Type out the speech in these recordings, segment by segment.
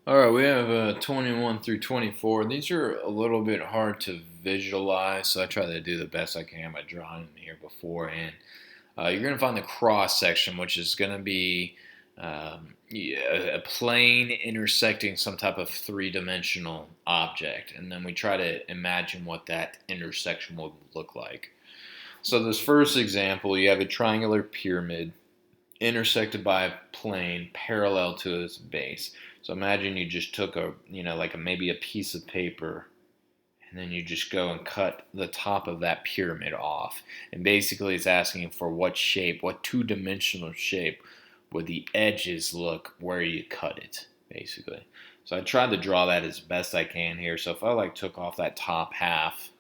All right, we have 21 through 24. These are a little bit hard to visualize, so I try to do the best I can by drawing them here beforehand. You're going to find the cross section, which is going to be a plane intersecting some type of three-dimensional object, and then we try to imagine what that intersection will look like. So this first example, you have a triangular pyramid intersected by a plane parallel to its base. So imagine you just took maybe a piece of paper, and then you just go and cut the top of that pyramid off. And basically it's asking for what shape, what two-dimensional shape would the edges look where you cut it, basically. So I tried to draw that as best I can here. So if I took off that top half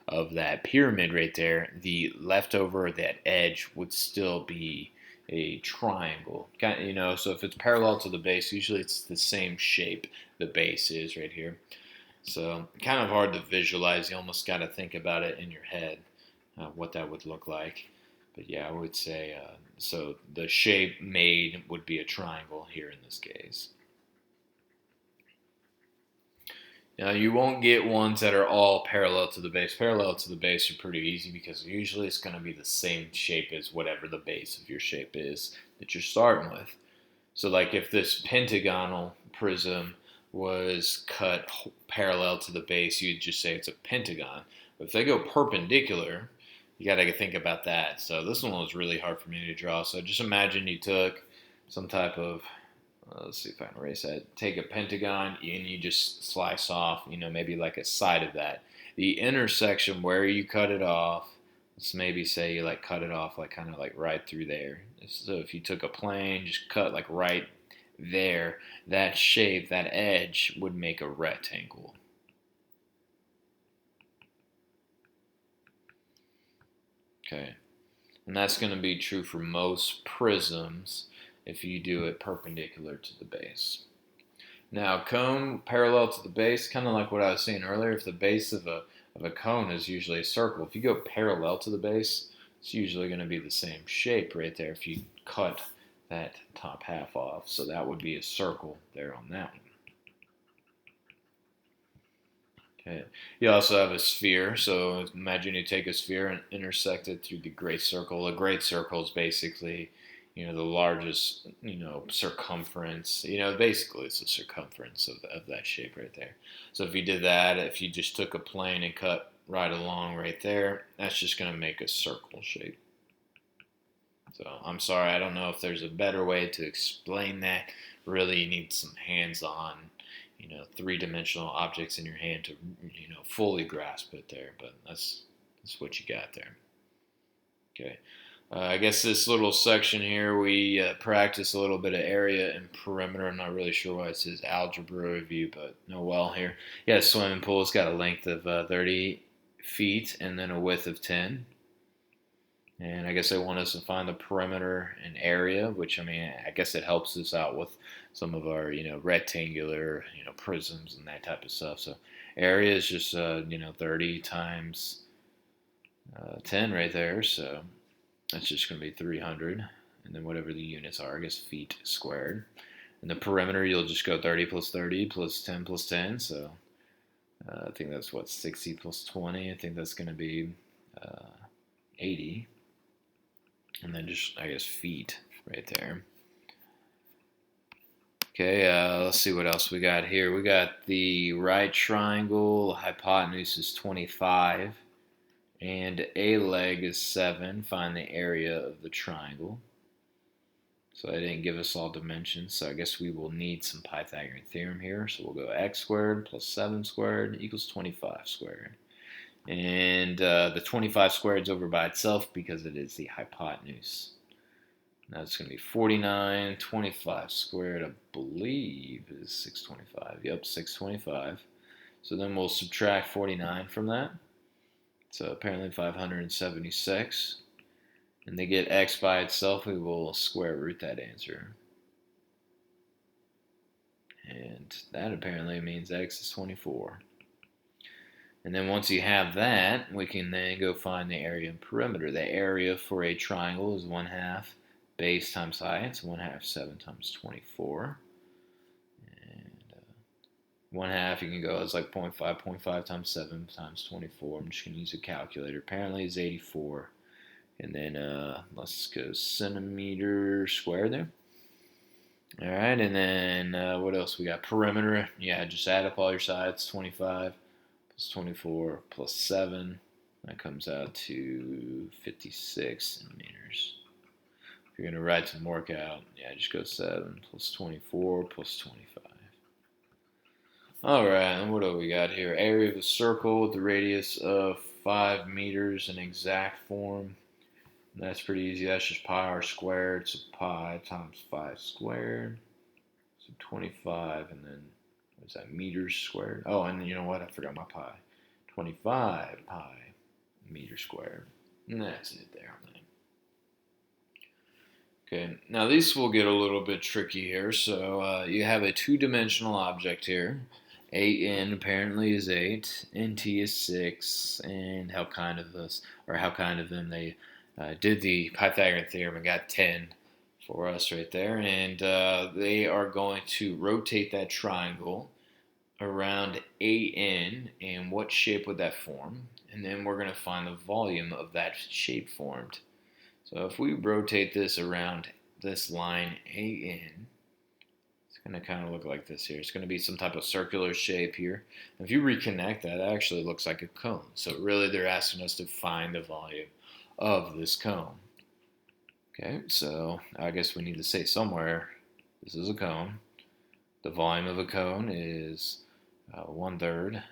of that pyramid right there, the leftover, that edge would still be a triangle. So if it's parallel to the base, usually it's the same shape the base is right here. So kind of hard to visualize. You almost got to think about it in your head, what that would look like. But yeah, I would say so. The shape made would be a triangle here in this case. Now you won't get ones that are all parallel to the base. Parallel to the base are pretty easy because usually it's going to be the same shape as whatever the base of your shape is that you're starting with. So like if this pentagonal prism was cut parallel to the base, you'd just say it's a pentagon. But if they go perpendicular, you got to think about that. So this one was really hard for me to draw. So just imagine you took some type of let's see if I can erase that. Take a pentagon and you just slice off, maybe like a side of that. The intersection where you cut it off, let's maybe say you cut it off kind of right through there. So if you took a plane, just cut right there, that shape, that edge would make a rectangle. Okay. And that's going to be true for most prisms if you do it perpendicular to the base. Now, cone parallel to the base, kind of like what I was saying earlier, if the base of a cone is usually a circle, if you go parallel to the base, it's usually going to be the same shape right there if you cut that top half off. So that would be a circle there on that one. Okay. You also have a sphere. So imagine you take a sphere and intersect it through the great circle. A great circle is basically, the largest, circumference. Basically it's the circumference of that shape right there. So if you did that, if you just took a plane and cut right along right there, that's just going to make a circle shape. So I'm sorry, I don't know if there's a better way to explain that. Really, you need some hands-on, three-dimensional objects in your hand to, fully grasp it there. But that's what you got there. Okay. I guess this little section here, we practice a little bit of area and perimeter. I'm not really sure why it says algebra review, but no well here. Yeah, swimming pool. It's got a length of 30 feet and then a width of 10. And I guess they want us to find the perimeter and area, which I guess it helps us out with some of our, rectangular, prisms and that type of stuff. So area is just, 30 times 10 right there. So that's just going to be 300. And then whatever the units are, I guess feet squared. And the perimeter, you'll just go 30 plus 30 plus 10 plus 10. So I think that's 60 plus 20. I think that's going to be 80. And then just, I guess, feet right there. Okay, let's see what else we got here. We got the right triangle, hypotenuse is 25, and a leg is 7. Find the area of the triangle. So they didn't give us all dimensions, so I guess we will need some Pythagorean Theorem here. So we'll go x squared plus 7 squared equals 25 squared. And the 25 squared is over by itself because it is the hypotenuse. Now it's going to be 49. 25 squared, I believe, is 625. Yep, 625. So then we'll subtract 49 from that. So apparently 576. And to get x by itself, we will square root that answer. And that apparently means x is 24. And then once you have that, we can then go find the area and perimeter. The area for a triangle is 1/2 base times height. It's 1/2 7 times 24. And 1 half, you can go, it's like 0.5, 0.5 times 7 times 24. I'm just going to use a calculator. Apparently it's 84. And then let's go centimeter squared there. All right, and then what else we got? Perimeter. Yeah, just add up all your sides. 25 plus 24 plus 7. That comes out to 56 centimeters. If you're going to write some work out, yeah, just go 7 plus 24 plus 25. All right, and what do we got here? Area of a circle with the radius of 5 meters in exact form. And that's pretty easy. That's just pi r squared. So pi times 5 squared. So 25, and then what's that? Meters squared. Oh, and you know what? I forgot my pi. 25 pi meters squared. And that's it there. Okay, now these will get a little bit tricky here. So you have a two-dimensional object here. 8n apparently is 8, nt is 6, and how kind of them they did the Pythagorean Theorem and got 10 for us right there. And they are going to rotate that triangle around AN, and what shape would that form? And then we're going to find the volume of that shape formed. So if we rotate this around this line AN, it's going to kind of look like this here. It's going to be some type of circular shape here. If you reconnect that, it actually looks like a cone. So really they're asking us to find the volume of this cone. Okay, so I guess we need to say somewhere this is a cone. The volume of a cone is 1/3, and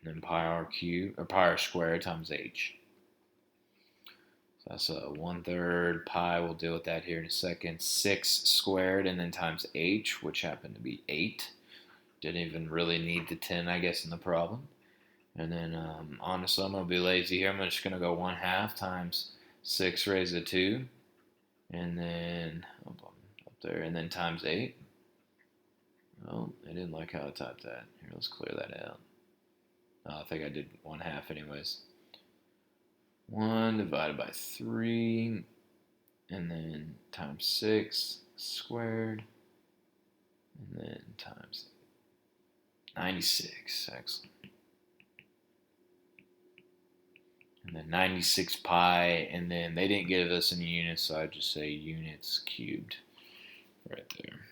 then pi r cubed, or pi r squared times h. So that's 1/3 pi. We'll deal with that here in a second. 6 squared, and then times h, which happened to be 8. Didn't even really need the 10, I guess, in the problem. And then, honestly, I'm going to be lazy here. I'm just going to go 1/2 times 6 raised to 2. And then, up there, and then times 8. Well, I didn't like how I typed that. Here, let's clear that out. I think I did 1/2 anyways. 1 divided by 3, and then times 6 squared, and then times 96. Excellent. And then 96 pi, and then they didn't give us any units, so I'd just say units cubed right there.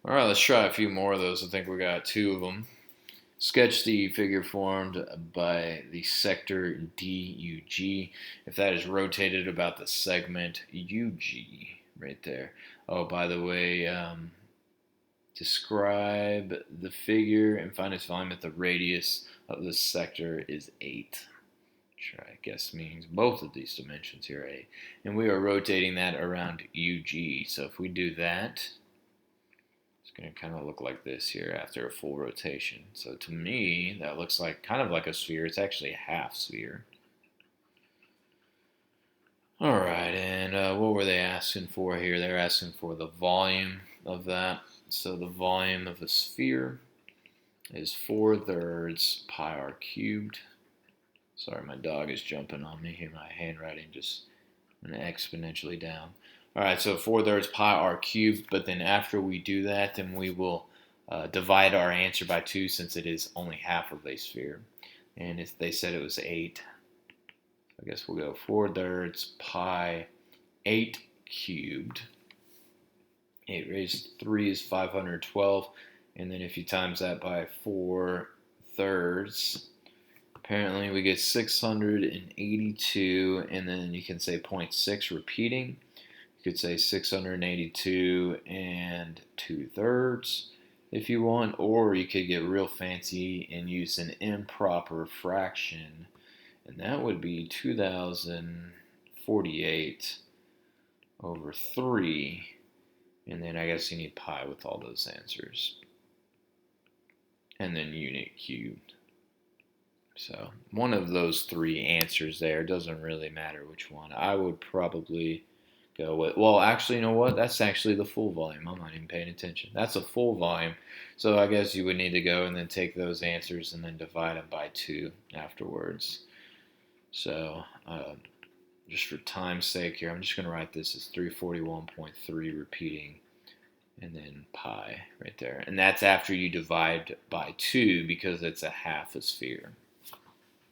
All right, let's try a few more of those. I think we got 2 of them. Sketch the figure formed by the sector DUG. If that is rotated about the segment UG right there. Oh, by the way, describe the figure and find its volume if the radius of the sector is 8. Which I guess means both of these dimensions here are 8. And we are rotating that around UG. So if we do that, going to kind of look like this here after a full rotation. So to me, that looks like kind of like a sphere. It's actually a half sphere. All right, and what were they asking for here? They're asking for the volume of that. So the volume of a sphere is 4/3 pi r cubed. Sorry, my dog is jumping on me here. My handwriting just went exponentially down. All right, so 4/3 pi r cubed, but then after we do that, then we will divide our answer by 2 since it is only half of a sphere. And if they said it was 8, I guess we'll go 4/3 pi 8 cubed. 8 raised to 3 is 512. And then if you times that by 4/3, apparently we get 682. And then you can say 0.6 repeating. You could say 682 and 2/3 if you want, or you could get real fancy and use an improper fraction, and that would be 2048 over 3, and then I guess you need pi with all those answers, and then unit cubed. So one of those 3 answers there, doesn't really matter which one. I would probably go with, well, actually, you know what? That's actually the full volume. I'm not even paying attention. That's a full volume. So I guess you would need to go and then take those answers and then divide them by 2 afterwards. So just for time's sake here, I'm just going to write this as 341.3 repeating and then pi right there. And that's after you divide by 2 because it's a half a sphere.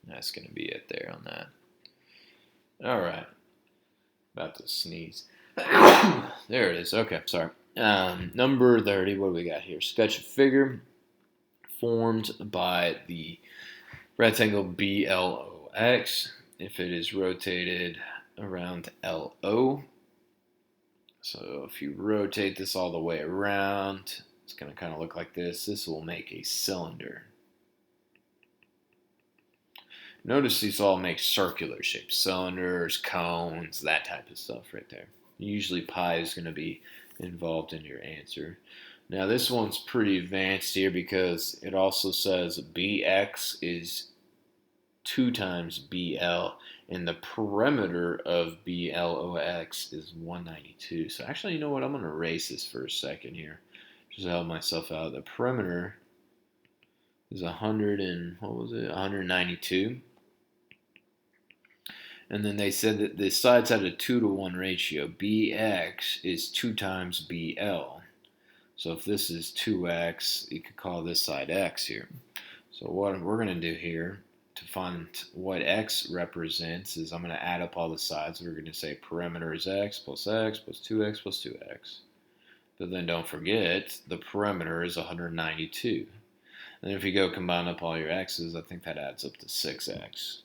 That's going to be it there on that. All right. About to sneeze. There it is. Okay, sorry. Number 30, what do we got here? Sketch a figure formed by the rectangle BLOX if it is rotated around LO. So if you rotate this all the way around, it's going to kind of look like this. This will make a cylinder. Notice these all make circular shapes, cylinders, cones, that type of stuff right there. Usually pi is going to be involved in your answer. Now this one's pretty advanced here because it also says BX is 2 times BL, and the perimeter of BLOX is 192. So actually, you know what? I'm going to erase this for a second here. Just help myself out. The perimeter is 192. And then they said that the sides had a 2-to-1 ratio. BX is 2 times BL. So if this is 2x, you could call this side x here. So what we're going to do here to find what x represents is I'm going to add up all the sides. We're going to say perimeter is x plus 2x plus 2x. But then don't forget, the perimeter is 192. And if you go combine up all your x's, I think that adds up to 6x.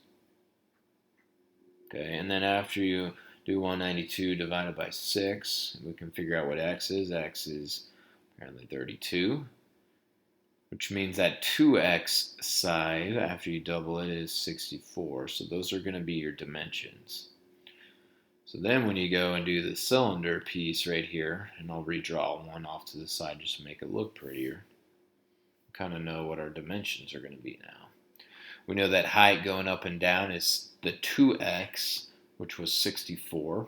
Okay, and then after you do 192 divided by 6, we can figure out what x is. X is apparently 32, which means that 2x side, after you double it, is 64. So those are going to be your dimensions. So then when you go and do the cylinder piece right here, and I'll redraw one off to the side just to make it look prettier, we kind of know what our dimensions are going to be now. We know that height going up and down is the 2x, which was 64.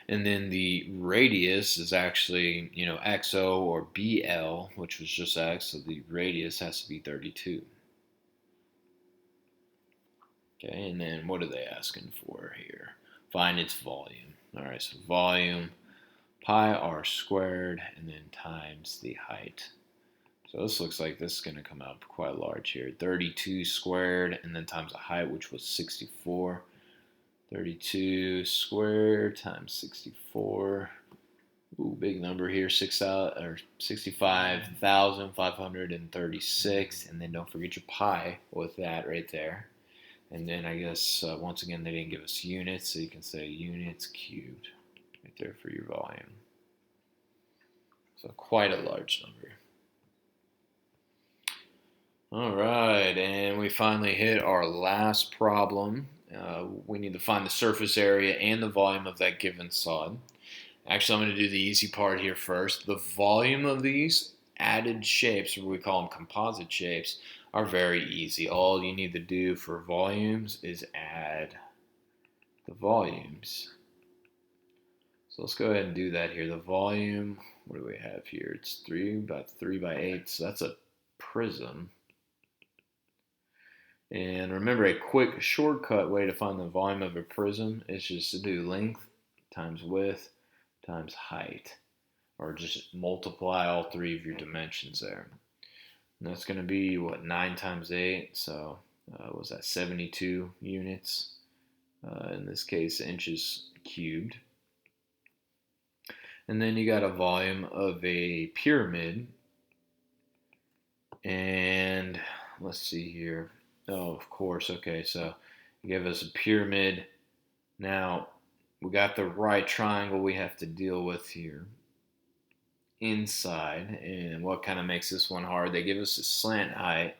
And then the radius is actually, XO or BL, which was just x, so the radius has to be 32. Okay, and then what are they asking for here? Find its volume. All right, so volume, pi r squared, and then times the height. So this looks like this is going to come out quite large here. 32 squared, and then times the height, which was 64. 32 squared times 64. Ooh, big number here, 65,536. And then don't forget your pi with that right there. And then I guess, once again, they didn't give us units, so you can say units cubed right there for your volume. So quite a large number. All right, and we finally hit our last problem. We need to find the surface area and the volume of that given solid. Actually, I'm going to do the easy part here first. The volume of these added shapes, or we call them composite shapes, are very easy. All you need to do for volumes is add the volumes. So let's go ahead and do that here. The volume, what do we have here? It's 3 by 8, so that's a prism. And remember, a quick shortcut way to find the volume of a prism is just to do length times width times height, or just multiply all 3 of your dimensions there. And that's going to be, 9 times 8, so what was that, 72 units, in this case, inches cubed. And then you got a volume of a pyramid, and let's see here. Oh, of course. Okay, so you give us a pyramid. Now, we got the right triangle we have to deal with here inside. And what kind of makes this one hard? They give us a slant height.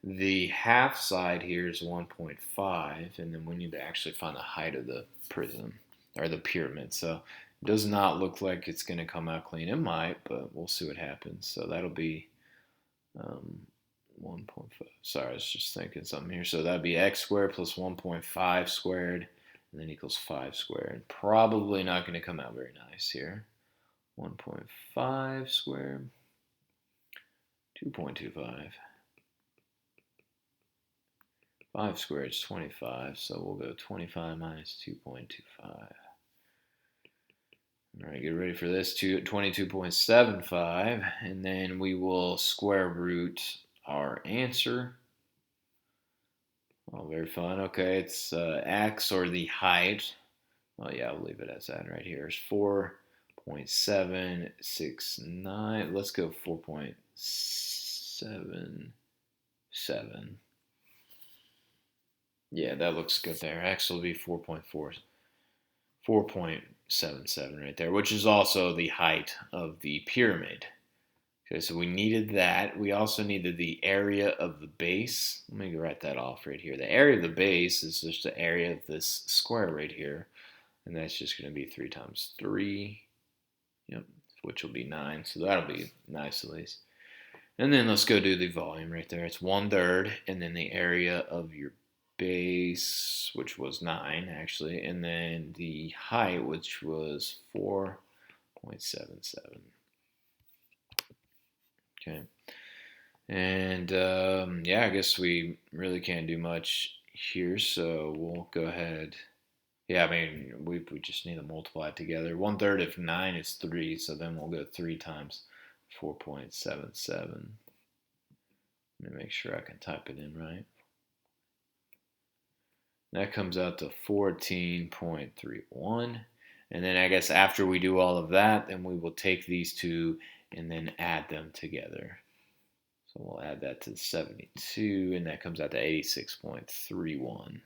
The half side here is 1.5, and then we need to actually find the height of the prism, or the pyramid. So it does not look like it's going to come out clean. It might, but we'll see what happens. So that'll be 1.5. Sorry, I was just thinking something here. So that'd be x squared plus 1.5 squared, and then equals 5 squared. Probably not going to come out very nice here. 1.5 squared, 2.25. 5 squared is 25, so we'll go 25 minus 2.25. All right, get ready for this. 22.75, and then we will square root our answer. Oh, very fun. Okay, it's x, or the height. Oh yeah, I'll leave it as that right here. It's 4.769. Let's go 4.77. Yeah, that looks good there. X will be 4.77 right there, which is also the height of the pyramid. Okay, so we needed that. We also needed the area of the base. Let me write that off right here. The area of the base is just the area of this square right here. And that's just going to be 3 times 3. Yep, which will be 9. So that'll be nice at least. And then let's go do the volume right there. It's 1/3, and then the area of your base, which was 9 actually, and then the height, which was 4.77. Okay. And yeah, I guess we really can't do much here, so we'll go ahead. Yeah, I mean, we just need to multiply it together. 1/3 of 9 is 3, so then we'll go 3 times 4.77. Let me make sure I can type it in right. That comes out to 14.31. And then I guess after we do all of that, then we will take these two and then add them together. So we'll add that to 72, and that comes out to 86.31.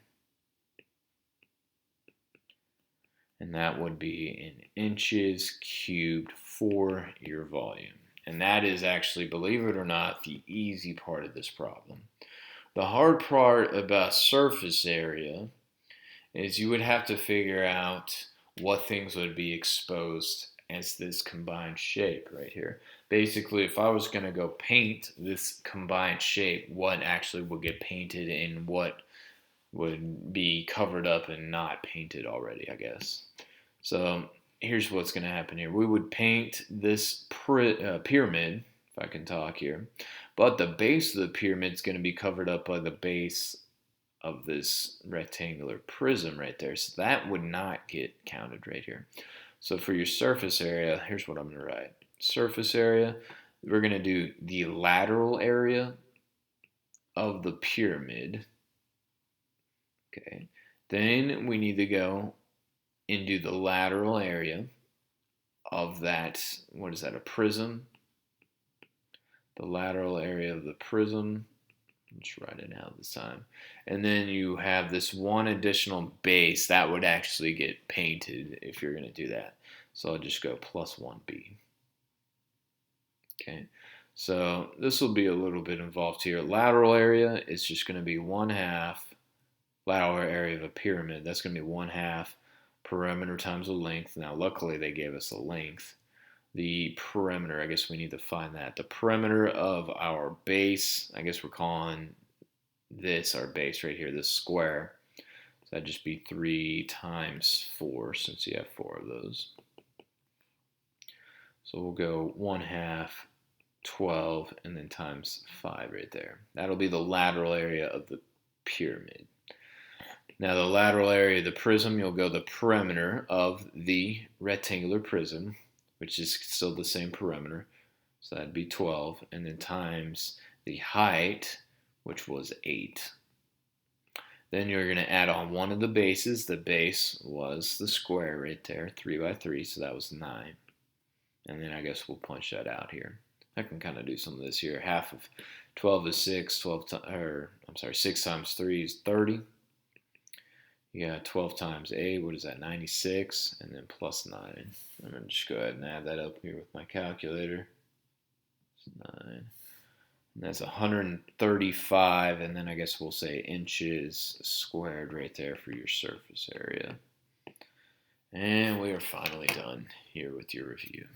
And that would be in inches cubed for your volume. And that is actually, believe it or not, the easy part of this problem. The hard part about surface area is you would have to figure out what things would be exposed as this combined shape right here. Basically, if I was going to go paint this combined shape, what actually would get painted and what would be covered up and not painted already, I guess. So here's what's going to happen here. We would paint this pyramid, if I can talk here, but the base of the pyramid is going to be covered up by the base of this rectangular prism right there. So that would not get counted right here. So for your surface area, here's what I'm going to write. Surface area, we're going to do the lateral area of the pyramid. Okay. Then we need to go and do the lateral area of that, what is that, a prism? The lateral area of the prism. Let's write it out this time. And then you have this one additional base that would actually get painted if you're going to do that. So I'll just go plus 1b. Okay, so this will be a little bit involved here. Lateral area is just going to be 1/2 lateral area of a pyramid. That's going to be 1/2 perimeter times the length. Now, luckily, they gave us a length. The perimeter, I guess we need to find that. The perimeter of our base, I guess we're calling this our base right here, this square. So that'd just be 3 times 4, since you have 4 of those. So we'll go 1/2, 12, and then times 5 right there. That'll be the lateral area of the pyramid. Now the lateral area of the prism, you'll go the perimeter of the rectangular prism, which is still the same perimeter. So that'd be 12, and then times the height, which was 8. Then you're going to add on one of the bases. The base was the square right there, 3 by 3, so that was 9. And then I guess we'll punch that out here. I can kind of do some of this here. Half of 12 is 6. 6 times 3 is 30. You got 12 times 8, what is that, 96, and then plus 9. I'm going to just go ahead and add that up here with my calculator. It's 9. And that's 135, and then I guess we'll say inches squared right there for your surface area. And we are finally done here with your review.